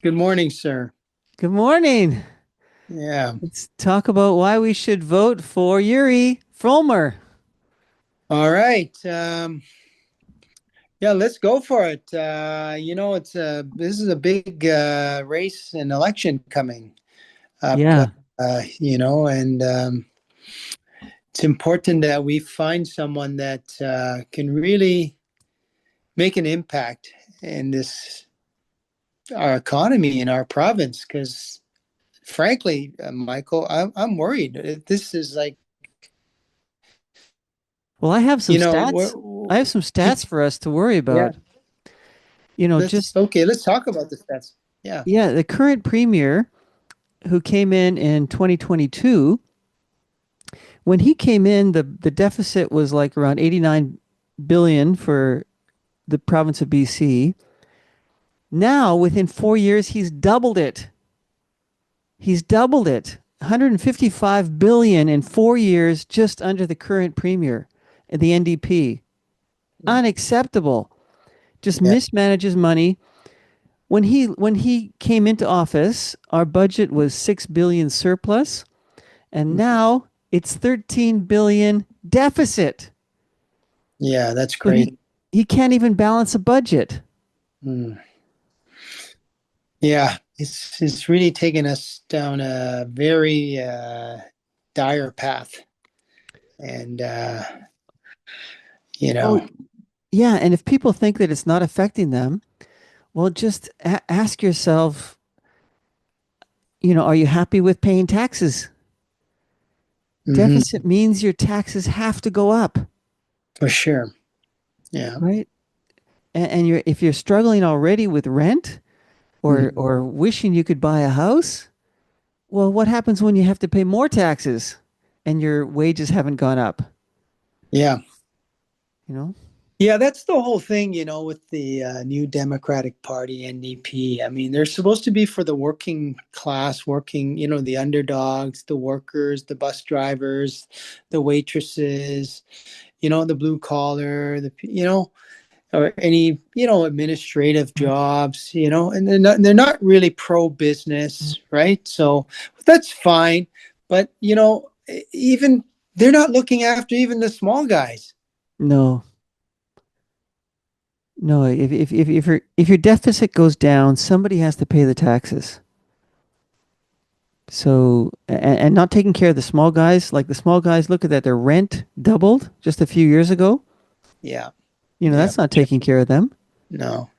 Good morning, sir. Good morning. Yeah. Let's talk about why we should vote for Yuri Fulmer. All right. Yeah, let's go for it. This is a big race and election coming up. Yeah. And it's important that we find someone that can really make an impact in this our economy in our province. Because, frankly, Michael, I'm worried. This is like, Well, I have some you know, stats. I have some stats for us to worry yeah. about. Let's Just okay. Let's talk about the stats. Yeah. yeah, the current premier who came in 2022, when he came in, the deficit was like around 89 billion for the province of BC. Now, within 4 years, he's doubled it. He's doubled it. 155 billion in 4 years just under the current premier, the NDP. Unacceptable. Just Yeah. mismanages money. When he came into office, our budget was 6 billion surplus, and now it's 13 billion deficit. Yeah, that's So great. he can't even balance a budget. Mm. Yeah, it's really taken us down a very dire path, and you Oh, know, yeah, and if people think that it's not affecting them, well, just ask yourself, are you happy with paying taxes? hmm Deficit means your taxes have to go up, for sure. Yeah, right? And if you're struggling already with rent, or hmm or wishing you could buy a house, well, what happens when you have to pay more taxes and your wages haven't gone up? yeah, You know? yeah. That's the whole thing, with the new Democratic Party NDP. I mean, they're supposed to be for the working class, the underdogs, the workers, the bus drivers, the waitresses, the blue collar, or any administrative jobs, and they're not really pro business, right? So that's fine, but even they're not looking after even the small guys. No, no. If your deficit goes down, somebody has to pay the taxes. So and not taking care of the small guys, like the small guys, look at that. Their rent doubled just a few years ago. Yeah, yeah, That's not taking care of them. no.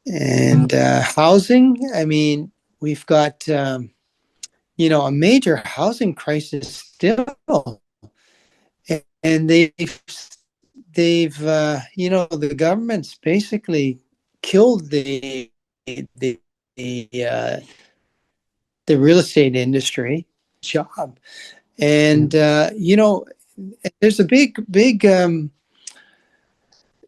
And housing, I mean, we've got a major housing crisis still, and the government's basically killed the the uh, the real estate industry job, Yeah. and there's a big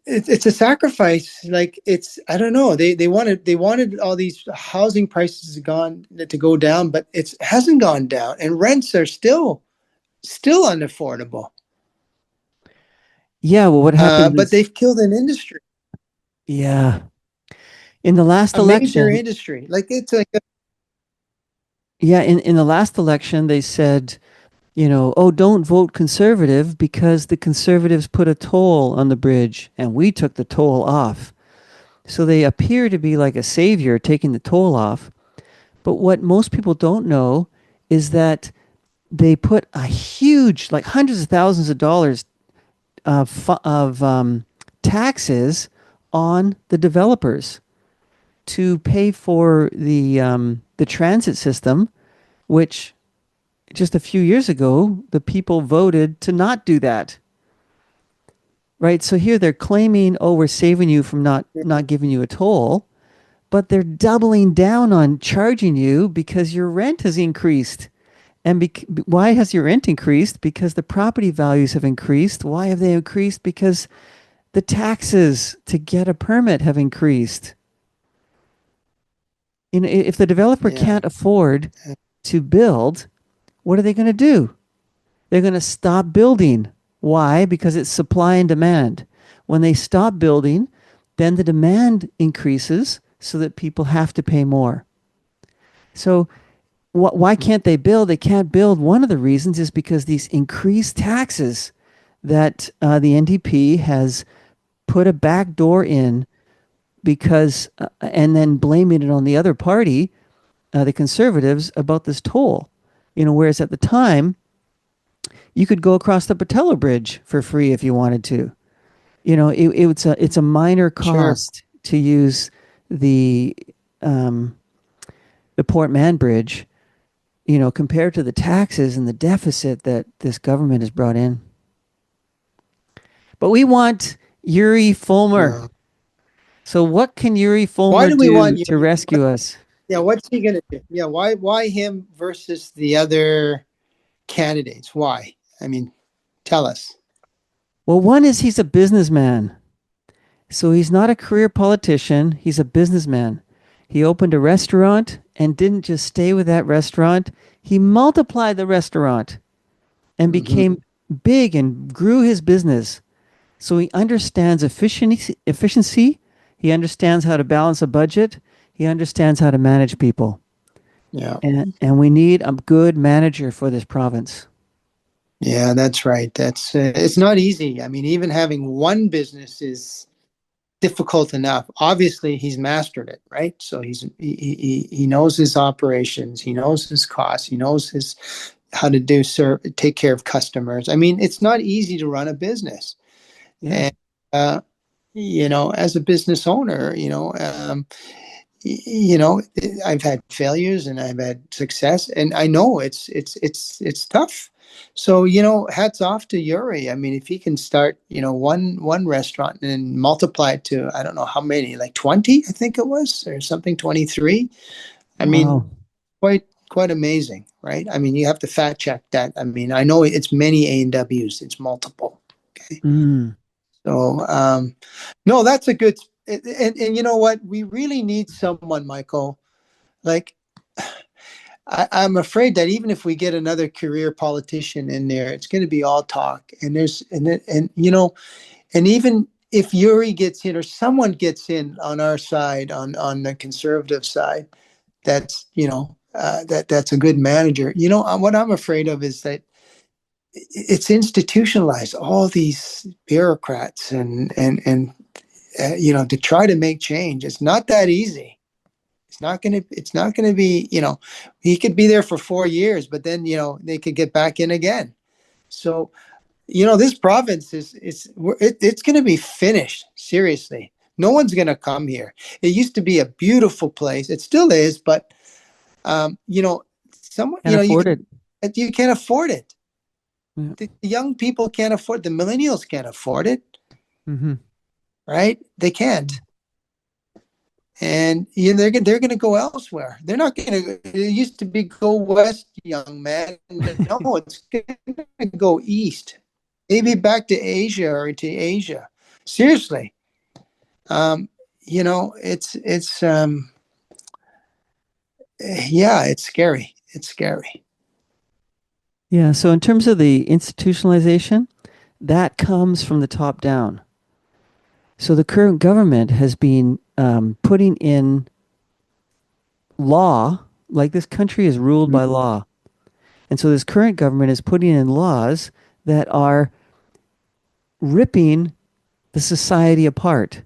it's a sacrifice. Like, it's, I don't know, they wanted all these housing prices to go down, but it hasn't gone down, and rents are still unaffordable. Yeah. Well, what happens But is, they've killed an industry, yeah, in the last a major election, industry. Like, it's like in the last election, they said, oh, don't vote conservative because the conservatives put a toll on the bridge and we took the toll off. So they appear to be like a savior taking the toll off. But what most people don't know is that they put a huge, like hundreds of thousands of dollars of taxes on the developers to pay for the transit system, which just a few years ago the people voted to not do that. Right? So here they're claiming, "Oh, we're saving you from not giving you a toll," but they're doubling down on charging you because your rent has increased. And why has your rent increased? Because the property values have increased. Why have they increased? Because the taxes to get a permit have increased. If the developer yeah, can't afford to build, what are they going to do? They're going to stop building. Why? Because it's supply and demand. When they stop building, then the demand increases. so that people have to pay more. So why can't they build? They can't build. One of the reasons is because these increased taxes that the NDP has put a back door in because, and then blaming it on the other party, the conservatives, about this toll. Whereas at the time, you could go across the Patello Bridge for free if you wanted to. It's a minor Sure. cost to use the um, the Port Mann Bridge, compared to the taxes and the deficit that this government has brought in. But we want Yuri Fulmer. Yeah. So what can Yuri Why Fulmer do we do want to Yuri? rescue us? Yeah, what's he gonna do? Yeah, why him versus the other candidates? Why? I mean, tell us. Well, one is he's a businessman. So he's not a career politician, he's a businessman. He opened a restaurant and didn't just stay with that restaurant, he multiplied the restaurant and Hmm. became big and grew his business. So he understands efficiency, he understands how to balance a budget, he understands how to manage people. Yeah. And we need a good manager for this province. Yeah, that's right. That's it's not easy. I mean, even having one business is difficult enough. Obviously, he's mastered it, right? So he knows his operations, he knows his costs, he knows his how to take care of customers. I mean, it's not easy to run a business, Yeah. and uh, as a business owner, I've had failures and I've had success, and I know it's tough. So hats off to Yuri. I mean, if he can start one restaurant and multiply it to, I don't know how many, like 20, I think it was, or something, 23. I mean, Wow. quite amazing, right? I mean, you have to fact check that. I mean, I know it's many A&Ws, it's multiple. Okay. Mm. So, no, that's a good. And you know what? We really need someone, Michael. Like, I'm afraid that even if we get another career politician in there, it's going to be all talk. And and even if Yuri gets in or someone gets in on our side, on the conservative side, that's that's a good manager. What I'm afraid of is that it's institutionalized. All these bureaucrats and to try to make change, it's not that easy. It's not gonna be, he could be there for 4 years, but then they could get back in again. So this province it's gonna be finished, seriously. No one's gonna come here. It used to be a beautiful place, it still is, but someone, Can't afford it. you can't afford it. Yeah. The young people can't afford, the millennials can't afford it, Mm-hmm. right? They can't. And they're going to go elsewhere. They're not going to. It used to be go west, young man. No, it's going to go east, maybe back to Asia or to Asia. Seriously, um, it's yeah, it's scary. It's scary. Yeah. So, in terms of the institutionalization, that comes from the top down. So, the current government has been putting in law, like this country is ruled by law. And so, this current government is putting in laws that are ripping the society apart.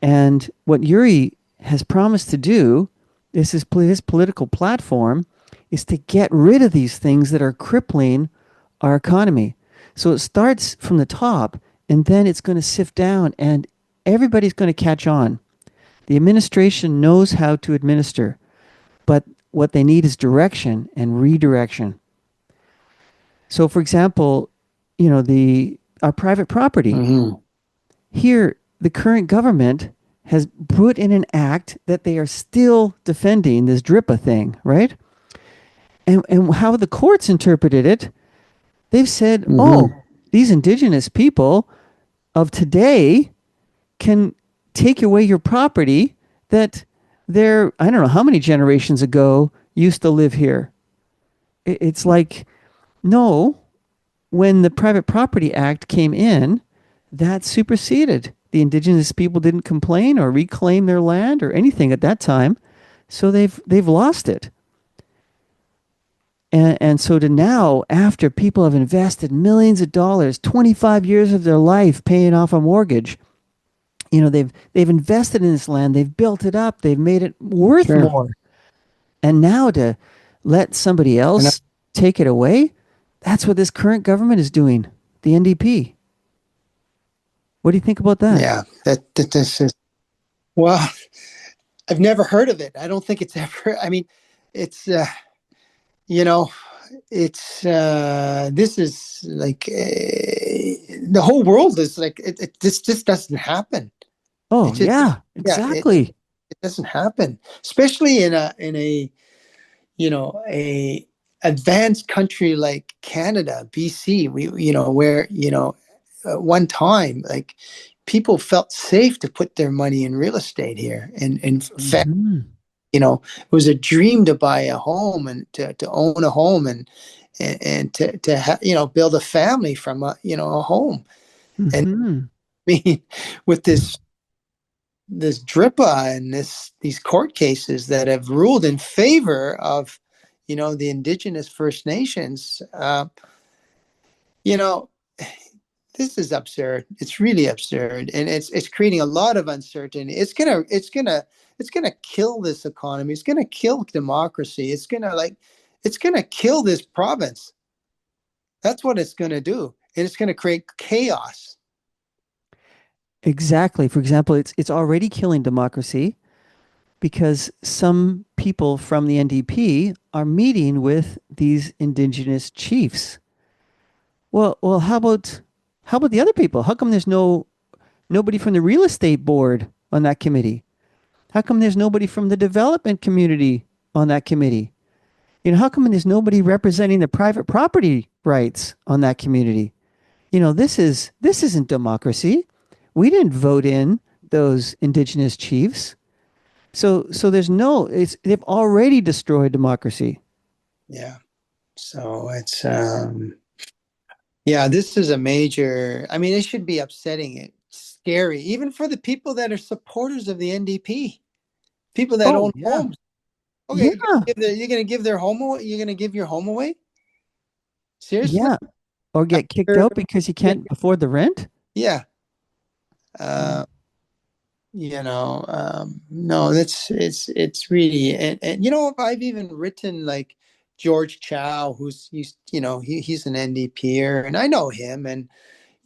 And what Yuri has promised to do is his political platform is to get rid of these things that are crippling our economy. So it starts from the top and then it's going to sift down and everybody's going to catch on. The administration knows how to administer, but what they need is direction and redirection. So for example, the our private property. Mm-hmm. Here, the current government has put in an act that they are still defending this DRIPA thing, right? And how the courts interpreted it, they've said, oh, Mm-hmm. these indigenous people of today can take away your property that they're, I don't know how many generations ago used to live here. It's like, no, when the Private Property Act came in, that superseded The indigenous people didn't complain or reclaim their land or anything at that time. So they've lost it. And so to now, after people have invested millions of dollars, 25 years of their life paying off a mortgage, they've invested in this land, they've built it up, they've made it worth Sure. more. And now to let somebody And else take it away, that's what this current government is doing, the NDP. What do you think about that? yeah, that this is, well, I've never heard of it. I don't think it's ever. I mean, it's you know, it's this is like the whole world is like this just doesn't happen. It Oh, just yeah, yeah, exactly. it doesn't happen, especially in a a advanced country like Canada, BC. We where one time like people felt safe to put their money in real estate here, and Hmm. it was a dream to buy a home and to own a home and build a family from a home. And Hmm. I mean, with this DRIPA and these court cases that have ruled in favor of the Indigenous First Nations, you know this is absurd. It's really absurd, and it's creating a lot of uncertainty. It's gonna kill this economy. It's gonna kill democracy. It's gonna kill this province. That's what it's gonna do, and it's gonna create chaos. Exactly. For example, it's already killing democracy because some people from the NDP are meeting with these indigenous chiefs. Well, how about the other people? How come there's nobody from the real estate board on that committee? How come there's nobody from the development community on that committee? How come there's nobody representing the private property rights on that community? This isn't democracy. We didn't vote in those indigenous chiefs. So they've already destroyed democracy. Yeah. So it's yeah, this is a major. I mean, it should be upsetting. It's scary, even for the people that are supporters of the NDP, people that Oh own yeah. homes. Okay, Yeah. you're gonna give their home away. You're gonna give your home away? Seriously? Yeah. Or get kicked After- out because you can't afford the rent? Yeah. Mm. Uh, no, it's really, and I've even written like George Chow, he's an NDPer, and I know him, and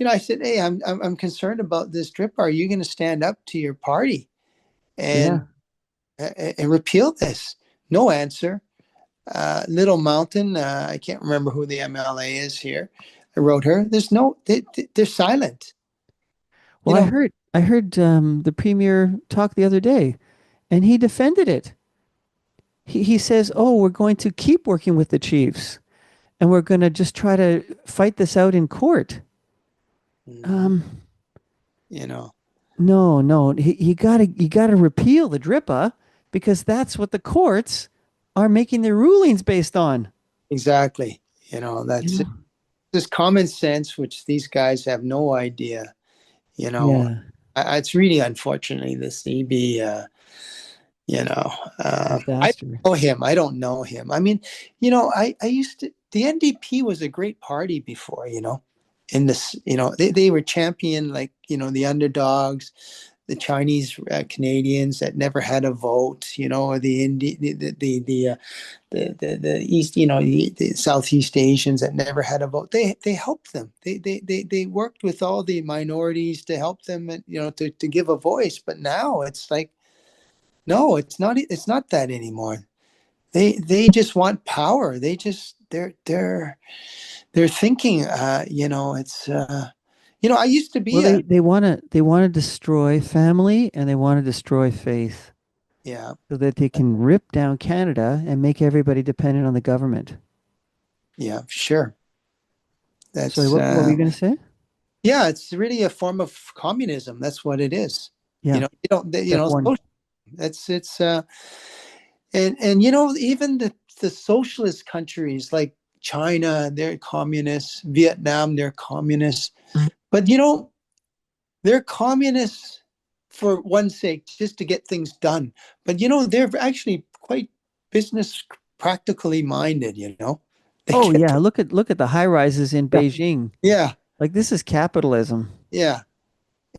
I said, hey, I'm concerned about this drip. Are you going to stand up to your party and Yeah. and repeal this? No answer. Little Mountain, I can't remember who the MLA is here. I wrote her. There's no, they're silent. You Well, I know, heard I heard the premier talk the other day, and he defended it. He says, "Oh, we're going to keep working with the chiefs, and we're going to just try to fight this out in court." mm, Um, you know, no, no, you gotta repeal the DRIPA because that's what the courts are making their rulings based on. exactly. You That's know? this common sense, which these guys have no idea. You know, Yeah, it's really unfortunately this EB. You know, I don't disaster. know him. I don't know him. I mean, I used to. The NDP was a great party before. In this, they were champion like the underdogs, the Chinese Canadians that never had a vote. Or the East, the Southeast Asians that never had a vote. They helped them. They worked with all the minorities to help them, and to give a voice. But now it's like no, it's not that anymore. They just want power. They're thinking it's I used to Well, be a they want to destroy family and they want to destroy faith yeah, so that they can rip down Canada and make everybody dependent on the government. yeah, sure. Sorry, That's what were you going to say? yeah, it's really a form of communism. That's what it is. Yeah, You don't step one. it's and even the socialist countries like China, they're communists, Vietnam, they're communists. But they're communists for one sake, just to get things done. But they're actually quite business practically minded. They Oh get yeah, look at the high rises in Beijing. yeah, Like this is capitalism. yeah,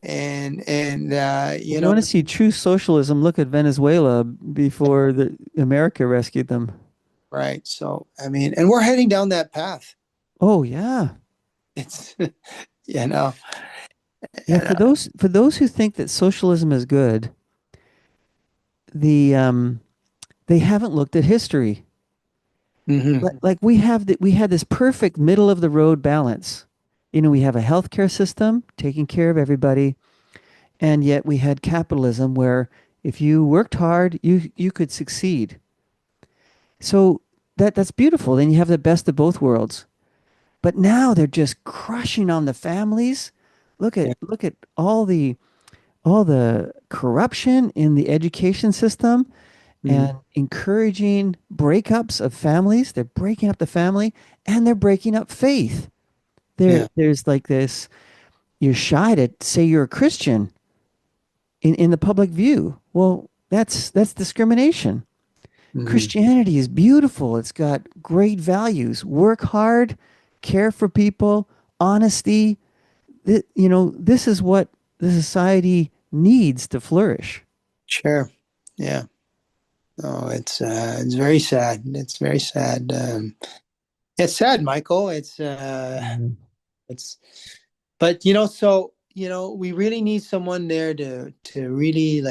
and If you want to see true socialism, look at Venezuela before the America rescued them. right. So I mean, and we're heading down that path. Oh yeah. It's you know, Yeah, and, for those who think that socialism is good, they haven't looked at history. mhm, Like we had this perfect middle of the road balance. We have a healthcare system taking care of everybody, and yet we had capitalism where if you worked hard, you could succeed. So that's beautiful. Then you have the best of both worlds. But now they're just crushing on the families. yeah, Look at all the corruption in the education system mhm, and encouraging breakups of families. They're breaking up the family and they're breaking up faith. yeah, There's like this, you're shy to say you're a Christian in the public view. Well, that's discrimination. mhm, Christianity is beautiful. It's got great values. Work hard, care for people, honesty. This is what the society needs to flourish. sure, yeah. Oh, it's very sad. It's very sad. It's sad, Michael. Mhm. It's but we really need someone there to really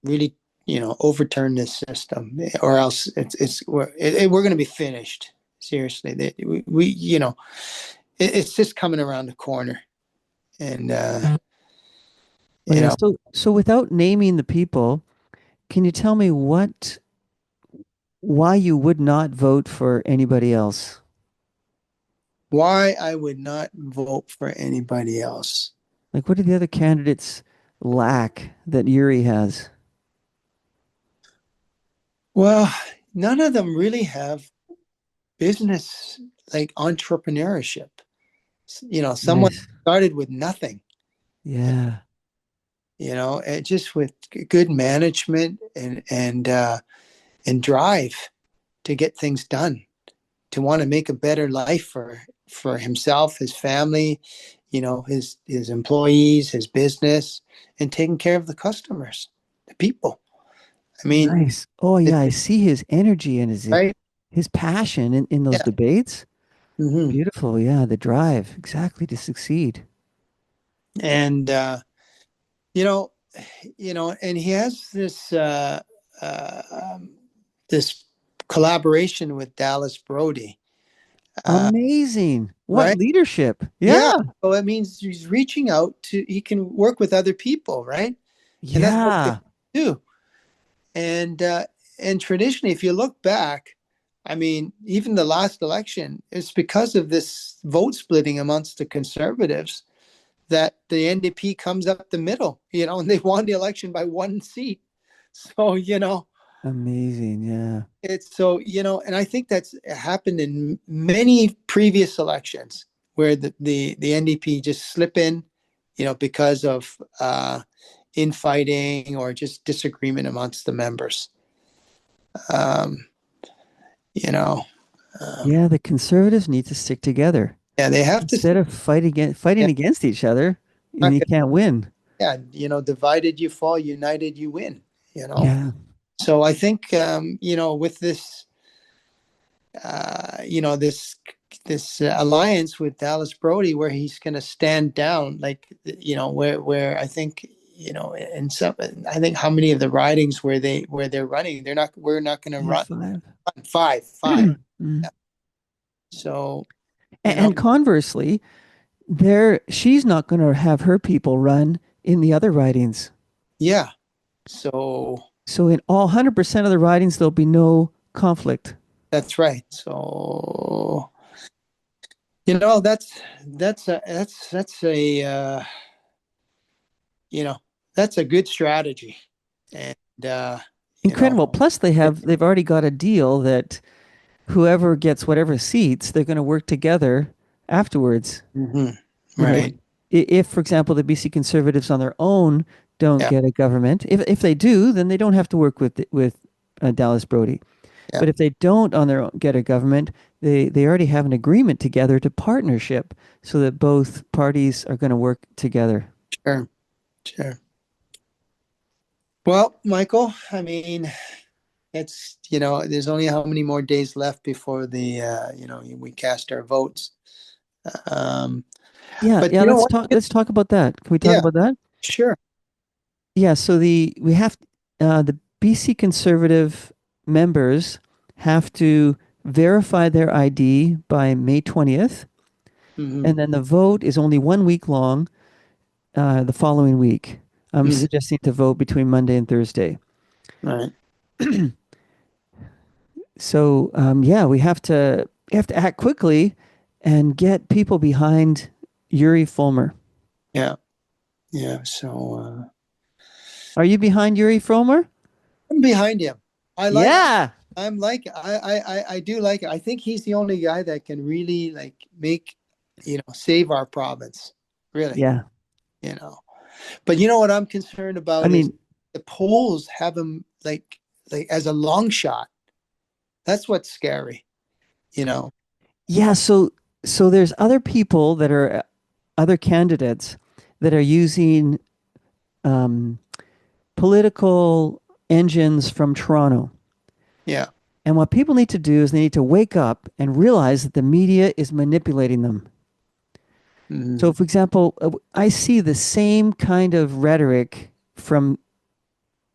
really overturn this system, or else we're going to be finished. Seriously, we it's just coming around the corner, and Oh you yeah. know So without naming the people, can you tell me why you would not vote for anybody else? why I would not vote for anybody else. Like what do the other candidates lack that Yuri has? Well, none of them really have business like entrepreneurship. Someone Nice. started with nothing, Yeah. just with good management and drive to get things done, to want to make a better life for himself, his family, his employees, his business, and taking care of the customers, the people. I mean, Nice. Oh it, yeah, I see his energy and right? his passion in those Yeah. debates. Hmm. Beautiful. Yeah, the drive exactly to succeed. And you know, and he has uh, um, this collaboration with Dallas Brodie, uh, Amazing. What right? leadership? Yeah. Yeah. So it means he's reaching out to. He can work with other people, right? And that's what we Yeah. do. And traditionally, if you look back, I mean, even the last election, it's because of this vote splitting amongst the conservatives that the NDP comes up the middle, and they won the election by one seat. So, Amazing. Yeah. and I think that's happened in many previous elections where the NDP just slip in, because of infighting or just disagreement amongst the members. Um, you know, um, Yeah, the conservatives need to stick together yeah, they have to. instead of fighting Yeah, against each other, and you can't win. yeah, divided you fall, united you win. Yeah. So I think with this this alliance with Dallas Brodie, where he's going to stand down, like where I think in some, I think how many of the ridings where they're running, we're not going to Yeah, run five. five. Mm. Yeah. So And conversely, she's not going to have her people run in the other ridings. yeah, so So in all 100% of the ridings, there'll be no conflict. that's right. So that's a you know that's a good strategy, and you know Incredible. Plus, they've already got a deal that whoever gets whatever seats, they're going to work together afterwards. mhm, You know, right. if, for example, the BC Conservatives on their own don't Yeah. get a government, if they do, then they don't have to work with Dallas Brodie. Yeah. But if they don't on their own get a government, they already have an agreement together to partnership so that both parties are going to work together. Sure. Sure. Well, Michael, I mean, it's, there's only how many more days left before we cast our votes. Um, Yeah, but yeah. you know Let's what? talk. Let's talk about that. Can we talk Yeah, about that? sure. Yeah. So the BC Conservative members have to verify their ID by May 20th, Hmm. and then the vote is only 1 week long. The following week, I'm Hmm. suggesting to vote between Monday and Thursday. Right. So yeah, we have to act quickly and get people behind Yuri Fulmer. Yeah. Yeah. So Are you behind Yuri Fulmer? I'm behind him. I like. Yeah. I'm like. I do like it. I think he's the only guy that can really like make, save our province. Really. Yeah. You know. But you know what I'm concerned I about is mean, the polls have him like as a long shot. That's what's scary. You know. yeah, so there's other people that are other candidates that are using um, political engines from Toronto. Yeah. And what people need to do is they need to wake up and realize that the media is manipulating them. So, Hmm. for example, I see the same kind of rhetoric from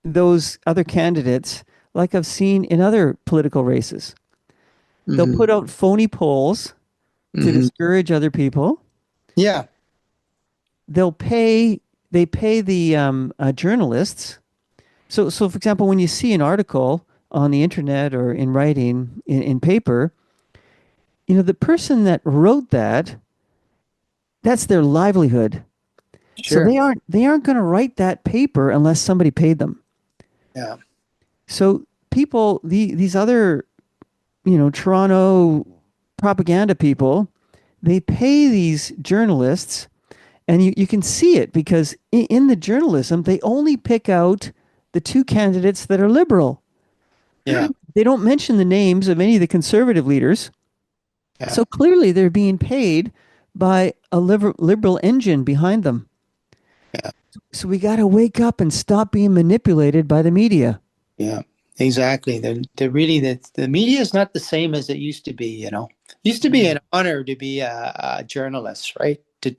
those other candidates like I've seen in other political races. They'll Hmm. put out phony polls to Hmm. discourage other people. Yeah. They'll pay they pay the journalists. So for example, when you see an article on the internet or in writing in paper, the person that wrote that's their livelihood. So Sure. they aren't going to write that paper unless somebody paid them. Yeah. So people, these other, Toronto propaganda people, they pay these journalists, and you can see it because in the journalism, they only pick out the two candidates that are liberal. Yeah. They don't mention the names of any of the conservative leaders. Yeah. So clearly they're being paid by a liberal engine behind them. Yeah. So we got to wake up and stop being manipulated by the media. Yeah. Exactly. They're really the media is not the same as it used to be. Used to be Mm. an honor to be a journalist, right? To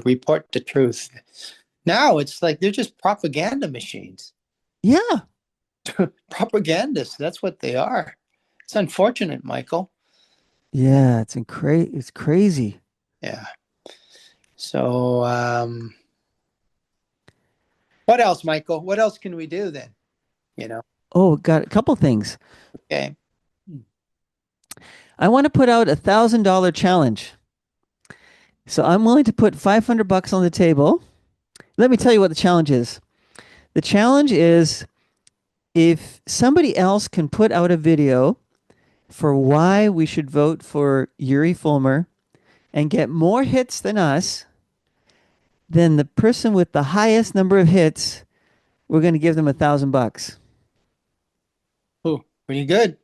report the truth. Now it's like they're just propaganda machines, Yeah. propagandists. That's what they are. It's unfortunate, Michael. Yeah, it's crazy. Yeah. So, what else, Michael? What else can we do then? You know? Oh, got a couple things. Okay. I want to put out $1,000 challenge. So I'm willing to put $500 on the table. Let me tell you what the challenge is. The challenge is if somebody else can put out a video for why we should vote for Yuri Fulmer and get more hits than us, then the person with the highest number of hits, we're going to give them $1,000. Oh, pretty good.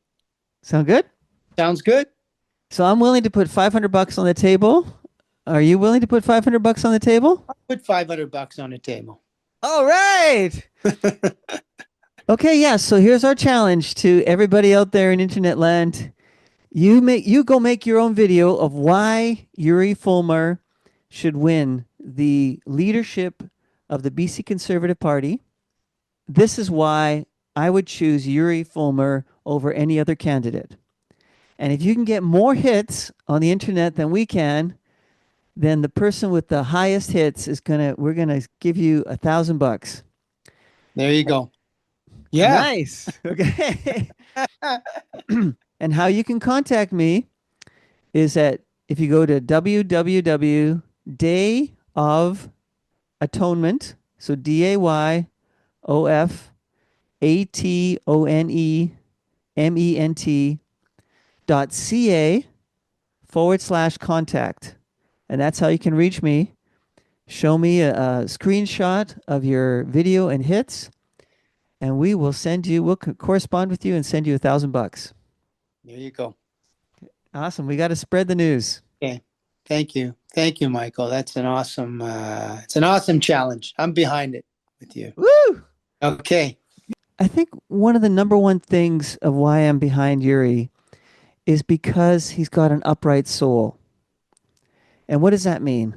Sound good? Sounds good. So I'm willing to put $500 on the table. Are you willing to put $500 on the table? Put $500 on the table. All right. Okay, yeah. So here's our challenge to everybody out there in internet land. You go make your own video of why Yuri Fulmer should win the leadership of the BC Conservative Party. This is why I would choose Yuri Fulmer over any other candidate. And if you can get more hits on the internet than we can, then the person with the highest hits we're gonna give you $1,000. There you go. Yeah. Nice. Okay. And how you can contact me is at if you go to www.dayofatonement, so DAYOFATONEMENT.ca/contact. And that's how you can reach me. Show me a screenshot of your video and hits, and we will send you. We'll correspond with you and send you $1,000. There you go. Awesome. We got to spread the news. Okay. Thank you. Thank you, Michael. That's it's an awesome challenge. I'm behind it with you. Woo! Okay. I think one of the number one things of why I'm behind Yuri is because he's got an upright soul. And what does that mean?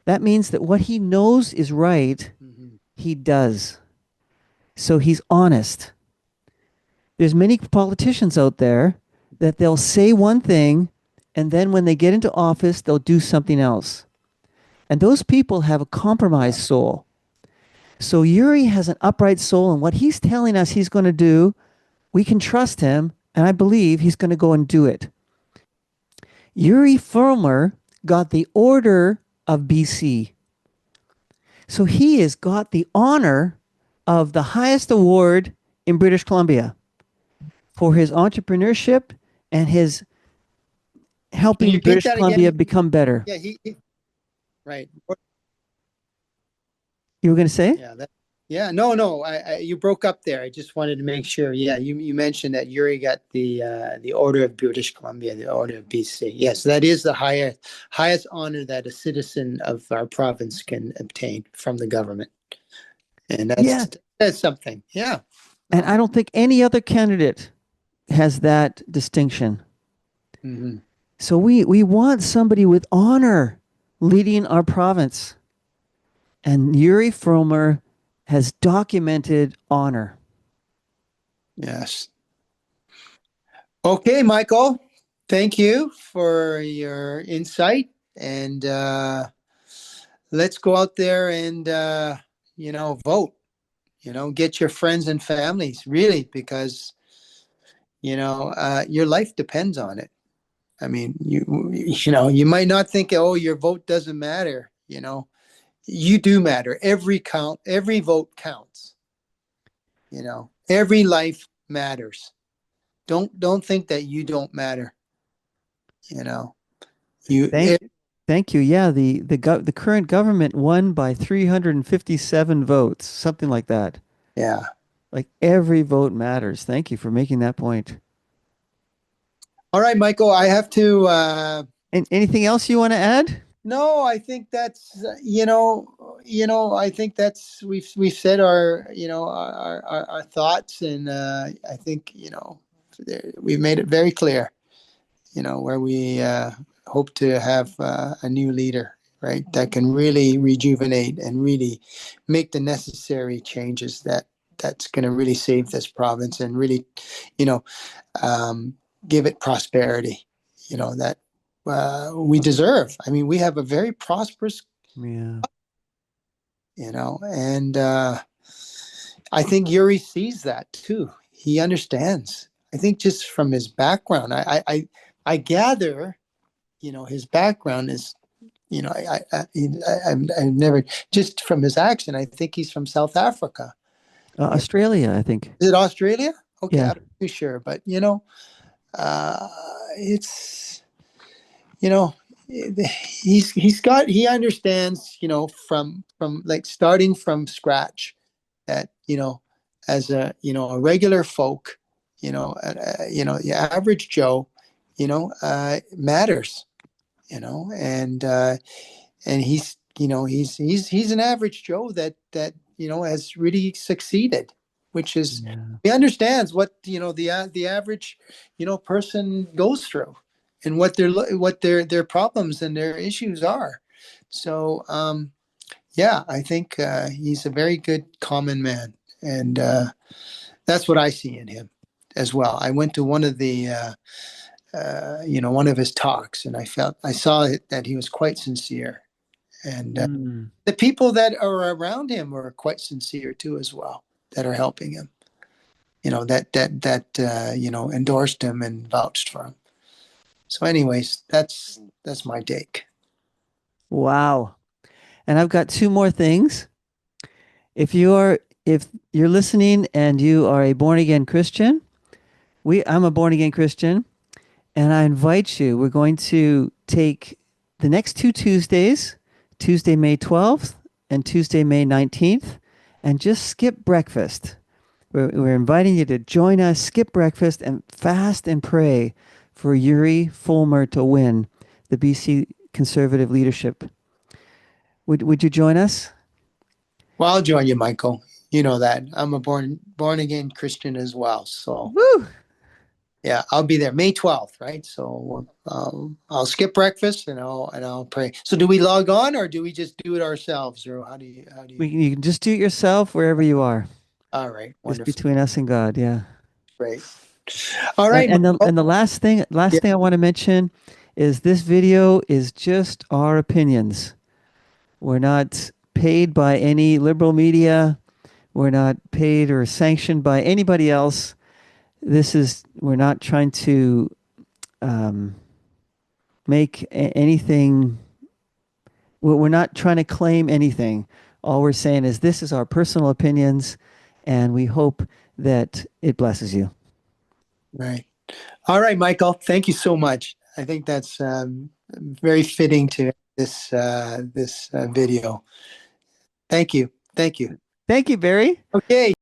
That means that what he knows is right, Mhm. he does. So he's honest. There's many politicians out there that they'll say one thing and then when they get into office, they'll do something else. And those people have a Yeah. compromised soul. So Yuri has an upright soul, and what he's telling us he's going to do, we can trust him, and I believe he's going to go and do it. Yuri Fulmer got the Order of BC. So he has got the honor of the highest award in British Columbia for his entrepreneurship and his Can you helping repeat British that again? Columbia become better. Yeah, right. You were going to say? Yeah, yeah, no. You broke up there. I just wanted to make sure. Yeah, you mentioned that Yuri got the Order of British Columbia, the Order of BC. Yes, that is the highest honor that a citizen of our province can obtain from the government, and Yeah. that's something. Yeah. And No. I don't think any other candidate has that distinction. Hmm. So we want somebody with honor leading our province. And Yuri Fulmer has documented honor. Yes. Okay, Michael. Thank you for your insight, and let's go out there and vote. Get your friends and families, really, because your life depends on it. I mean, you might not think, oh, your vote doesn't matter. You do matter. Every vote counts. Every life matters. Don't think that you don't matter. You know, Thank thank you. Yeah, the current government won by 357 votes, something like that. yeah. Like every vote matters. Thank you for making that point. All right, Michael. I have to. And anything else you want to add? No, I think that's I think that's we've said our thoughts, and I think we've made it very clear. Where we hope to have a new leader, right, that can really rejuvenate and really make the necessary changes that's going to really save this province and really, you know, um, give it prosperity, that we deserve. I mean, we have a very prosperous, Yeah. and I think Yuri sees that too. He understands. I think just from his background, I gather, his background is, I've never, just from his accent, I think he's from South Africa. Yeah. Australia, I think. Is it Australia? Okay, I'm Yeah. not too sure, but uh, it's you know he understands, from like starting from scratch, that as a regular folk, the average Joe, matters, and he's an average Joe that has really succeeded, which is, Yeah. he understands what the average person goes through, and what their problems and their issues are. So yeah, I think he's a very good common man, and that's what I see in him as well. I went to one of his talks, and I saw that he was quite sincere, and Mm. the people that are around him are quite sincere too as well, that are helping him, that endorsed him and vouched for him. So anyways, that's my take. Wow. And I've got two more things. If you're listening and you are a born again Christian, I'm a born again Christian, and I invite you. We're going to take the next two Tuesdays Tuesday, May 12th and Tuesday, May 19th, and just skip breakfast. We're inviting you to join us, skip breakfast, and fast and pray for Yuri Fulmer to win the BC Conservative leadership. Would you join us? Well, I'll join you, Michael. You know that I'm a born again Christian as well. So Woo! yeah, I'll be there May 12th, right? So I'll skip breakfast and I'll pray. So do we log on or do we just do it ourselves, or how do you? You can just do it yourself wherever you are, All right, just wonderful, between us and God. Yeah. great. All And right, Michael. the last Yeah, thing I want to mention is this video is just our opinions. We're not paid by any liberal media. We're not paid or sanctioned by anybody else. We're not trying to um, make anything, we're not trying to claim anything. All we're saying is this is our personal opinions, and we hope that it blesses you. right. All right, Michael. Thank you so much. I think that's very fitting to this video. Thank you. Thank you. Thank you, Barry. Okay.